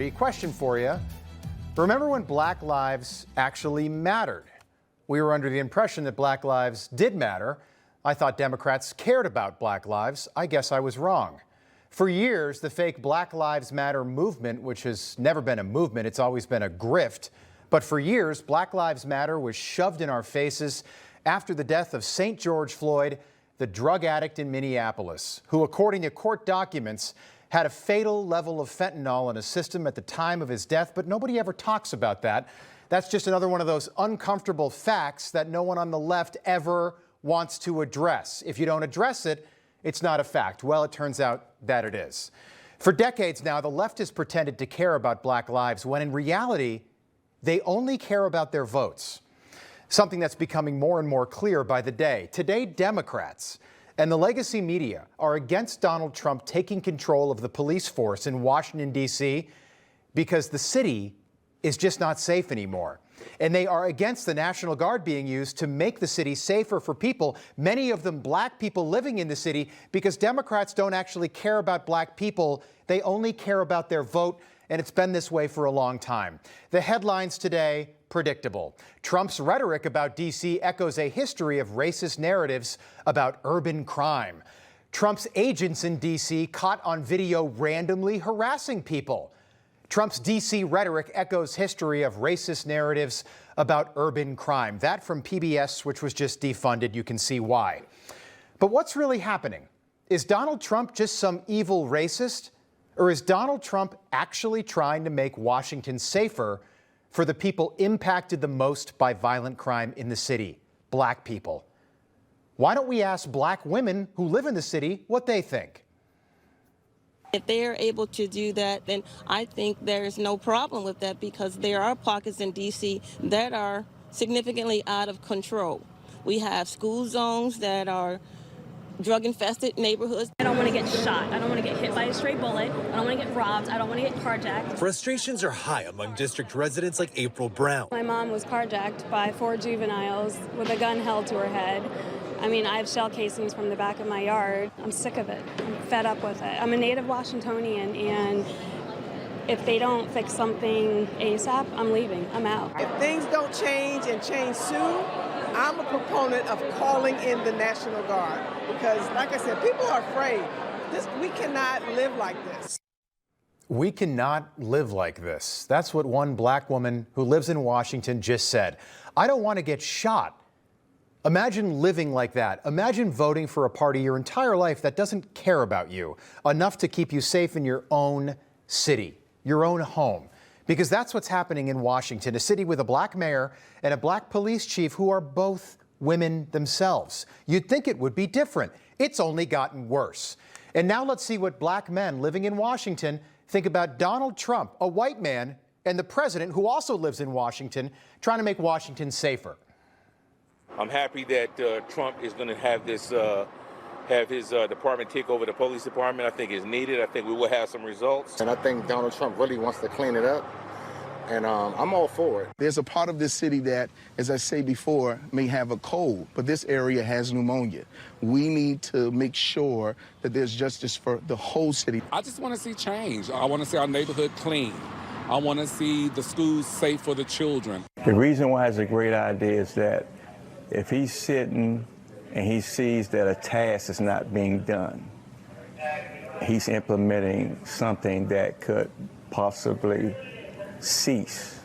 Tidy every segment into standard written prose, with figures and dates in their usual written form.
A question for you. Remember when Black lives actually mattered? We were under the impression that Black lives did matter. I thought Democrats cared about Black lives. I guess I was wrong. For years, the fake Black Lives Matter movement, which has never been a movement, it's always been a grift. But for years, Black Lives Matter was shoved in our faces after the death of St. George Floyd, the drug addict in Minneapolis, who, according to court documents, had a fatal level of fentanyl in his system at the time of his death, but nobody ever talks about that. That's just another one of those uncomfortable facts that no one on the left ever wants to address. If you don't address it, it's not a fact. Well, it turns out that it is. For decades now, the left has pretended to care about Black lives when in reality, they only care about their votes. Something that's becoming more and more clear by the day. Today, Democrats and the legacy media are against Donald Trump taking control of the police force in Washington, D.C. because the city is just not safe anymore. And they are against the National Guard being used to make the city safer for people, many of them Black people living in the city, because Democrats don't actually care about Black people. They only care about their vote, and it's been this way for a long time. The headlines today, predictable. Trump's rhetoric about D.C. echoes a history of racist narratives about urban crime. Trump's agents in D.C. caught on video randomly harassing people. Trump's D.C. rhetoric echoes history of racist narratives about urban crime. That from PBS, which was just defunded. You can see why. But what's really happening? Is Donald Trump just some evil racist? Or is Donald Trump actually trying to make Washington safer for the people impacted the most by violent crime in the city, Black people? Why don't we ask Black women who live in the city what they think? If they're able to do that, then I think there's no problem with that, because there are pockets in D.C. that are significantly out of control. We have school zones that are drug-infested neighborhoods. I don't want to get shot. I don't want to get hit by a stray bullet. I don't want to get robbed. I don't want to get carjacked. Frustrations are high among district residents like April Brown. My mom was carjacked by 4 juveniles with a gun held to her head. I mean, I have shell casings from the back of my yard. I'm sick of it. I'm fed up with it. I'm a native Washingtonian, and if they don't fix something ASAP, I'm leaving. I'm out. If things don't change and change soon, I'm a proponent of calling in the National Guard, because, like I said, people are afraid. We cannot live like this. We cannot live like this. That's what one Black woman who lives in Washington just said. I don't want to get shot. Imagine living like that. Imagine voting for a party your entire life that doesn't care about you enough to keep you safe in your own city, your own home. Because that's what's happening in Washington, a city with a Black mayor and a Black police chief who are both women themselves. You'd think it would be different. It's only gotten worse. And now let's see what Black men living in Washington think about Donald Trump, a white man, and the president, who also lives in Washington, trying to make Washington safer. I'm happy that Trump is going to have this, have his department take over the police department. I think it's needed. I think we will have some results. And I think Donald Trump really wants to clean it up. And I'm all for it. There's a part of this city that, as I say before, may have a cold, but this area has pneumonia. We need to make sure that there's justice for the whole city. I just want to see change. I want to see our neighborhood clean. I want to see the schools safe for the children. The reason why it's a great idea is that if he's sitting and he sees that a task is not being done, he's implementing something that could possibly cease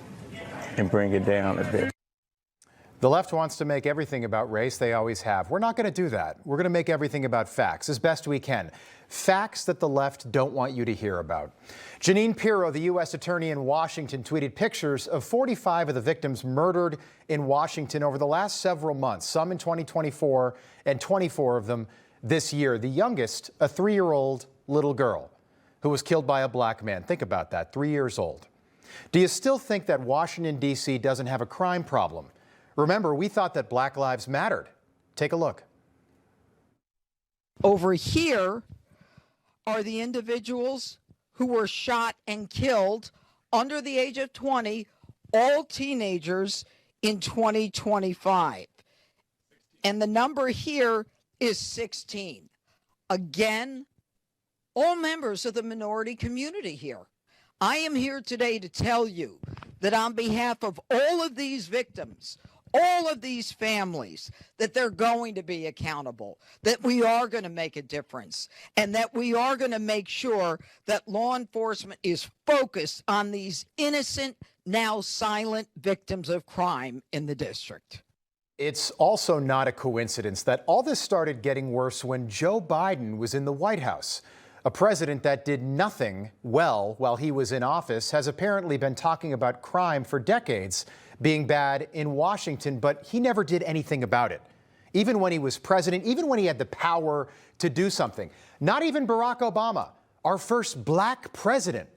and bring it down a bit. The left wants to make everything about race. They always have. We're not going to do that. We're going to make everything about facts as best we can. Facts that the left don't want you to hear about. Jeanine Pirro, the U.S. attorney in Washington, tweeted pictures of 45 of the victims murdered in Washington over the last several months, some in 2024 and 24 of them this year. The youngest, a 3-year-old little girl who was killed by a Black man. Think about that, 3 years old. Do you still think that Washington, D.C. doesn't have a crime problem? Remember, we thought that Black lives mattered. Take a look. Over here are the individuals who were shot and killed under the age of 20, all teenagers in 2025. And the number here is 16. Again, all members of the minority community here. I am here today to tell you that on behalf of all of these victims, all of these families, that they're going to be accountable, that we are going to make a difference, and that we are going to make sure that law enforcement is focused on these innocent, now silent victims of crime in the district. It's also not a coincidence that all this started getting worse when Joe Biden was in the White House. A president that did nothing well while he was in office has apparently been talking about crime for decades being bad in Washington, but he never did anything about it. Even when he was president, even when he had the power to do something. Not even Barack Obama, our first black president.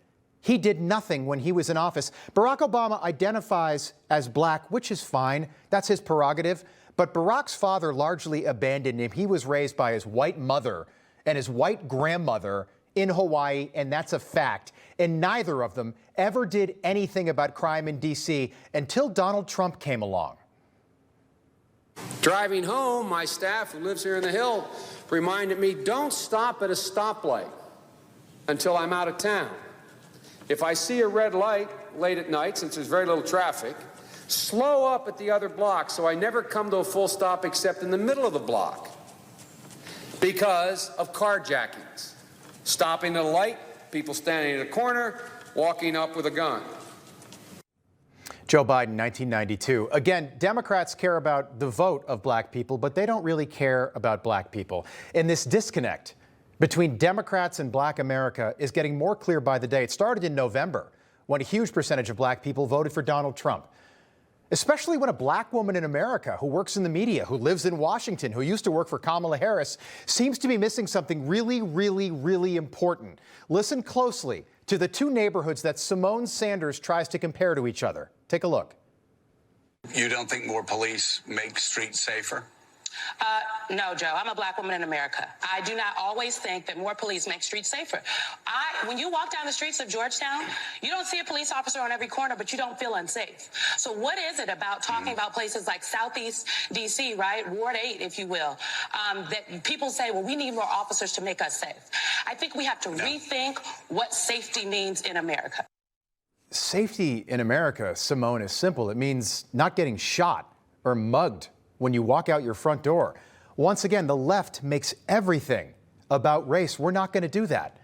He did nothing when he was in office. Barack Obama identifies as black, which is fine. That's his prerogative. But Barack's father largely abandoned him. He was raised by his white mother and his white grandmother in Hawaii, and that's a fact. And neither of them ever did anything about crime in D.C. until Donald Trump came along. Driving home, my staff who lives here in the Hill reminded me, don't stop at a stoplight until I'm out of town. If I see a red light late at night, since there's very little traffic, slow up at the other block so I never come to a full stop except in the middle of the block because of carjackings. Stopping at a light, people standing in a corner, walking up with a gun. Joe Biden, 1992. Again, Democrats care about the vote of black people, but they don't really care about black people. And this disconnect between Democrats and black America is getting more clear by the day. It started in November when a huge percentage of black people voted for Donald Trump. Especially when a black woman in America who works in the media, who lives in Washington, who used to work for Kamala Harris, seems to be missing something really, really, really important. Listen closely to the two neighborhoods that Simone Sanders tries to compare to each other. Take a look. You don't think more police make streets safer? No, Joe. I'm a black woman in America. I do not always think that more police make streets safer. When you walk down the streets of Georgetown, you don't see a police officer on every corner, but you don't feel unsafe. So what is it about talking about places like Southeast D.C., right, Ward 8, if you will, that people say, well, we need more officers to make us safe? I think we have to rethink what safety means in America. Safety in America, Simone, is simple. It means not getting shot or mugged when you walk out your front door. Once again, the left makes everything about race. We're not going to do that.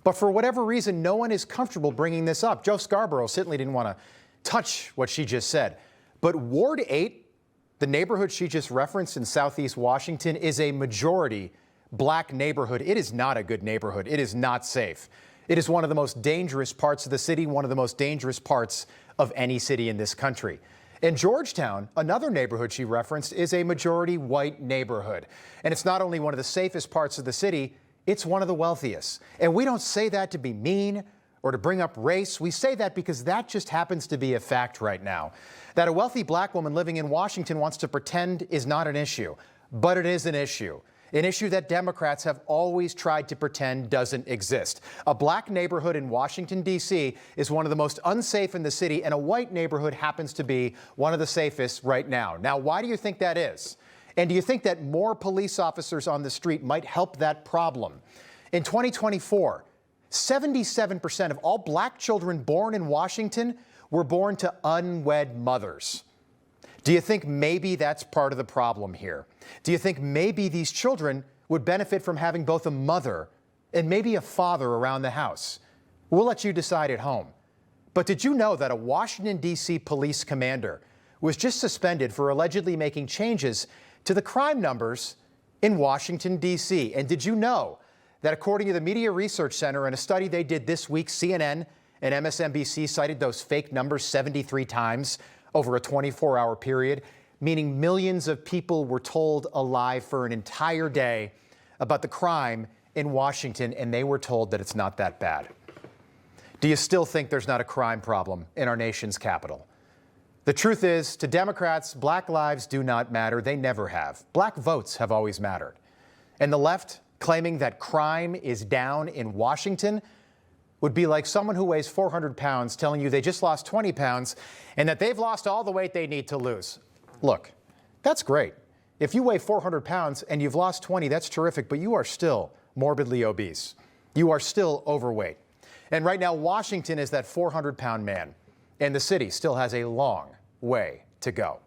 But for whatever reason, no one is comfortable bringing this up. Joe Scarborough certainly didn't want to touch what she just said. But Ward 8, the neighborhood she just referenced in Southeast Washington, is a majority black neighborhood. It is not a good neighborhood. It is not safe. It is one of the most dangerous parts of the city, one of the most dangerous parts of any city in this country. In Georgetown, another neighborhood she referenced, is a majority white neighborhood. And it's not only one of the safest parts of the city, it's one of the wealthiest. And we don't say that to be mean or to bring up race. We say that because that just happens to be a fact right now. That a wealthy black woman living in Washington wants to pretend is not an issue, but it is an issue. An issue that Democrats have always tried to pretend doesn't exist. A black neighborhood in Washington, D.C. is one of the most unsafe in the city, and a white neighborhood happens to be one of the safest right now. Now, why do you think that is? And do you think that more police officers on the street might help that problem? In 2024, 77% of all black children born in Washington were born to unwed mothers. Do you think maybe that's part of the problem here? Do you think maybe these children would benefit from having both a mother and maybe a father around the house? We'll let you decide at home. But did you know that a Washington, D.C. police commander was just suspended for allegedly making changes to the crime numbers in Washington, D.C.? And did you know that according to the Media Research Center, in a study they did this week, CNN and MSNBC cited those fake numbers 73 times over a 24-hour period, meaning millions of people were told a lie for an entire day about the crime in Washington, and they were told that it's not that bad. Do you still think there's not a crime problem in our nation's capital? The truth is, to Democrats, black lives do not matter. They never have. Black votes have always mattered. And the left, claiming that crime is down in Washington, would be like someone who weighs 400 pounds telling you they just lost 20 pounds and that they've lost all the weight they need to lose. Look, that's great. If you weigh 400 pounds and you've lost 20, that's terrific, but you are still morbidly obese. You are still overweight. And right now, Washington is that 400-pound man, and the city still has a long way to go.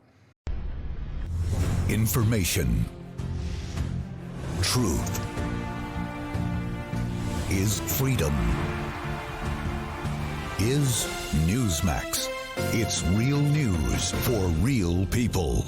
Information. Truth is freedom. Is Newsmax. It's real news for real people.